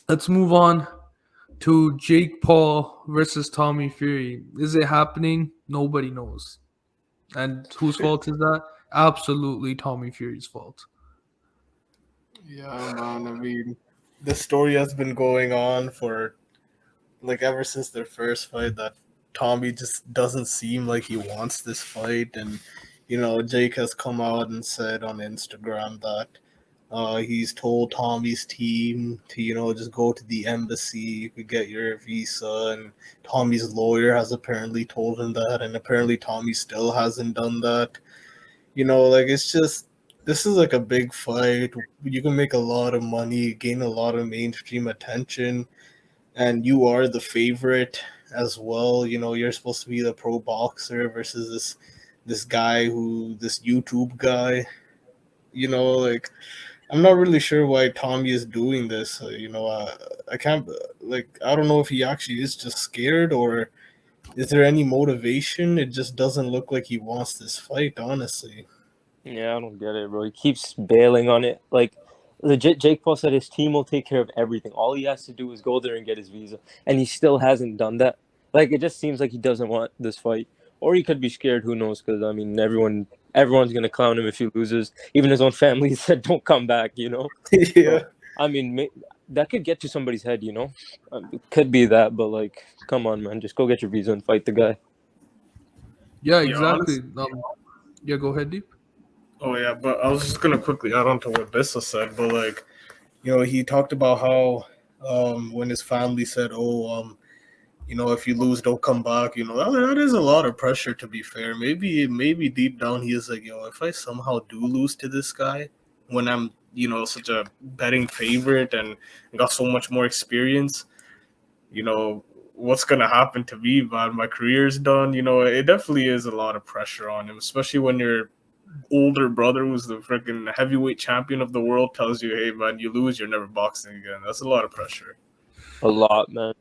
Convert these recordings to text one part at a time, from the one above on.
Let's move on to Jake Paul versus Tommy Fury. Is it happening? Nobody knows. And whose fault is that? Absolutely Tommy Fury's fault. Yeah, man. I mean, this story has been going on for like ever since their first fight. That Tommy just doesn't seem like he wants this fight, and Jake has come out and said on Instagram that he's told Tommy's team to just go to the embassy, you could get your visa, and Tommy's lawyer has apparently told him that, and apparently Tommy still hasn't done that. Like it's just this is like a big fight. You can make a lot of money, gain a lot of mainstream attention, and you are the favorite as well. You're supposed to be the pro boxer versus this guy this YouTube guy. Like I'm not really sure why Tommy is doing this. I can't I don't know if he actually is just scared or is there any motivation. It just doesn't look like he wants this fight, honestly. Yeah, I don't get it, bro. He keeps bailing on it. Like, legit, Jake Paul said his team will take care of everything. All he has to do is go there and get his visa, and he still hasn't done that. Like, it just seems like he doesn't want this fight, or he could be scared. Who knows? Because I mean, everyone's gonna clown him if he loses. Even his own family said, "Don't come back," you know. Yeah. So, I mean, that could get to somebody's head, you know. It could be that, but like, come on, man, just go get your visa and fight the guy. Yeah, Yeah, exactly. honestly. Yeah, go ahead, Deep. Oh yeah, but I was just gonna quickly add on to what Bissa said, but he talked about how when his family said, "Oh, if you lose, don't come back." That is a lot of pressure. To be fair, maybe deep down he is like, if I somehow do lose to this guy, when I'm such a betting favorite and got so much more experience, you know what's gonna happen to me, man? My career's done. It definitely is a lot of pressure on him, especially when your older brother, who's the freaking heavyweight champion of the world, tells you, "Hey, man, you lose, you're never boxing again." That's a lot of pressure. A lot, man.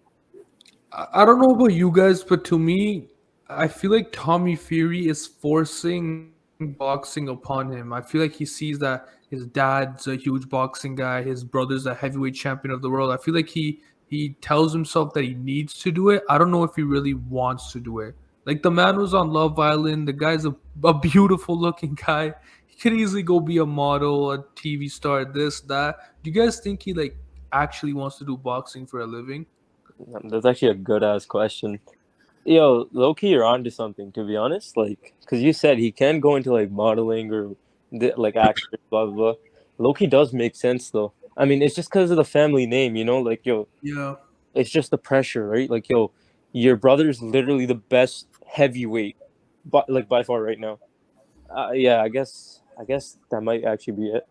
I don't know about you guys, but to me, I feel like Tommy Fury is forcing boxing upon him. I feel like he sees that his dad's a huge boxing guy, his brother's a heavyweight champion of the world. I feel like he tells himself that he needs to do it. I don't know if he really wants to do it. Like the man was on Love Island. The guy's a beautiful looking guy. He could easily go be a model, a TV star, this, that. Do you guys think he like actually wants to do boxing for a living? That's actually a good ass question. Yo, low key, you're onto something. To be honest, like, cause you said he can go into like modeling or like actors, blah blah blah. Low key does make sense though. I mean, it's just because of the family name, you know. Like, yo, Yeah. it's just the pressure, right? Like, yo, your brother's literally the best heavyweight, but like by far right now. Yeah, I guess that might actually be it.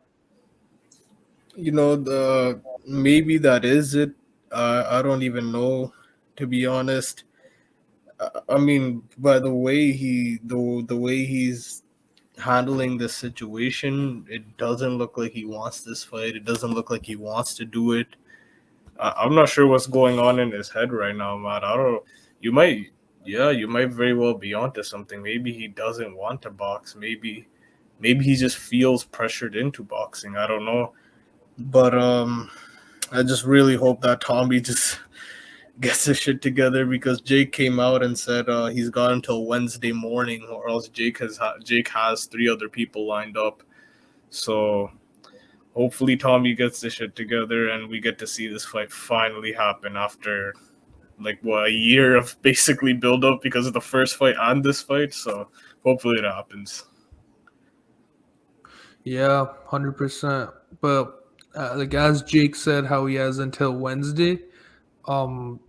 The maybe that is it. I don't even know, to be honest. I mean, by the way he's handling this situation, it doesn't look like he wants this fight. It doesn't look like he wants to do it. I'm not sure what's going on in his head right now, man. I don't. You might, yeah, you might very well be onto something. Maybe he doesn't want to box. Maybe he just feels pressured into boxing. I don't know, but I just really hope that Tommy just gets his shit together because Jake came out and said he's got until Wednesday morning, or else Jake has three other people lined up. So hopefully Tommy gets this shit together and we get to see this fight finally happen after like what, a year of basically build up because of the first fight and this fight. So hopefully it happens. Yeah, 100%. But like as Jake said, how he has until Wednesday. Um,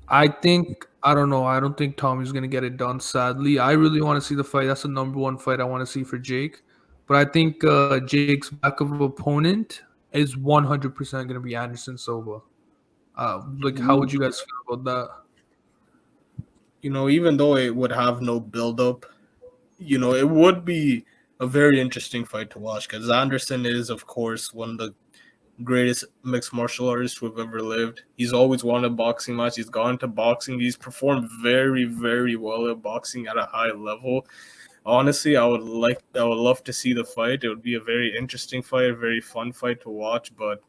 I think I don't know. I don't think Tommy's gonna get it done. Sadly, I really want to see the fight. That's the number one fight I want to see for Jake. But I think Jake's backup opponent is 100% gonna be Anderson Silva. Like, how would you guys feel about that? Even though it would have no build up, it would be a very interesting fight to watch because Anderson is, of course, one of the greatest mixed martial artist who have ever lived. He's always wanted a boxing match. He's gone to boxing. He's performed very, very well at boxing at a high level. Honestly, I would love to see the fight. It would be a very interesting fight, a very fun fight to watch. But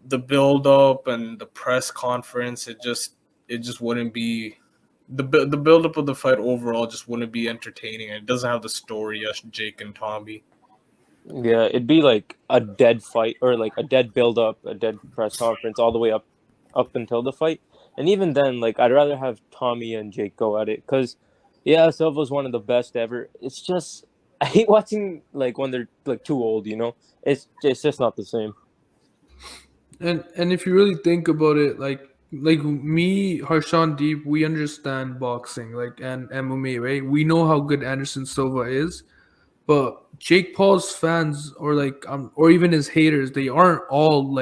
the build up and the press conference, it just wouldn't be the build up of the fight overall just wouldn't be entertaining. It doesn't have the story as Jake and Tommy. Yeah, it'd be like a dead fight or like a dead build up, a dead press conference all the way up until the fight. And even then, like I'd rather have Tommy and Jake go at it because yeah, Silva's one of the best ever. It's just I hate watching like when they're like too old, you know. It's just not the same. And if you really think about it, like me, Harshan Deep, we understand boxing, like, and MMA, right? We know how good Anderson Silva is, but Jake Paul's fans, or even his haters, they aren't all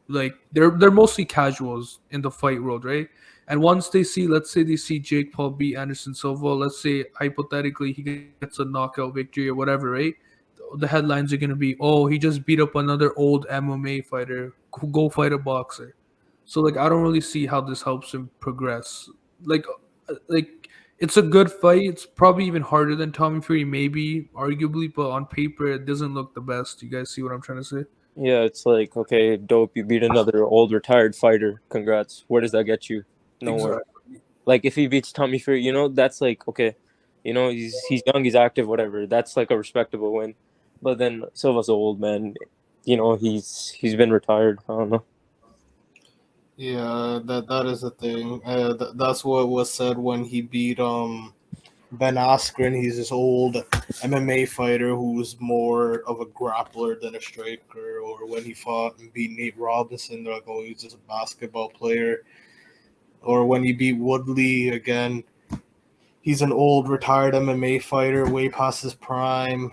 they're mostly casuals in the fight world, right? And once they see, let's say they see Jake Paul beat Anderson Silva, let's say hypothetically he gets a knockout victory or whatever, right? The headlines are gonna be, "Oh, he just beat up another old MMA fighter. Go fight a boxer." So like, I don't really see how this helps him progress. Like, like it's a good fight. It's probably even harder than Tommy Fury, maybe arguably, but on paper it doesn't look the best. You guys see what I'm trying to say? Yeah, it's like okay, dope. You beat another old retired fighter. Congrats. Where does that get you? Nowhere. Exactly. Like if he beats Tommy Fury, you know, that's like okay, you know, he's young, he's active, whatever. That's like a respectable win. But then Silva's old man. You know, he's been retired. I don't know. Yeah, that is the thing. That's what was said when he beat Ben Askren. He's this old MMA fighter who's more of a grappler than a striker. Or when he fought and beat Nate Robinson, they're like, oh, he's just a basketball player. Or when he beat Woodley again, he's an old retired MMA fighter, way past his prime.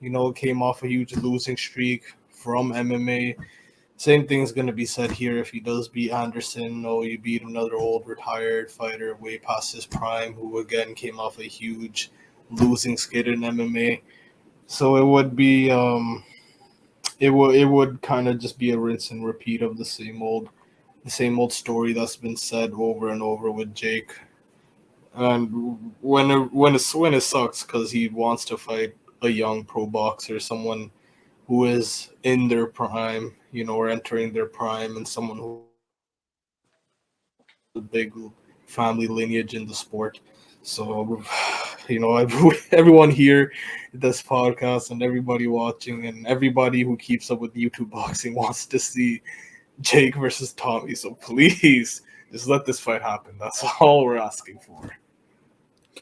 You know, came off a huge losing streak from MMA. Same thing's going to be said here if he does beat Anderson. No, you beat another old retired fighter way past his prime who again came off a huge losing skid in MMA. So it would be it would kind of just be a rinse and repeat of the same old story that's been said over and over with Jake. And when it sucks because he wants to fight a young pro boxer, someone who is in their prime, or entering their prime, and someone who has a big family lineage in the sport. So, everyone here at this podcast and everybody watching and everybody who keeps up with YouTube boxing wants to see Jake versus Tommy. So please just let this fight happen. That's all we're asking for.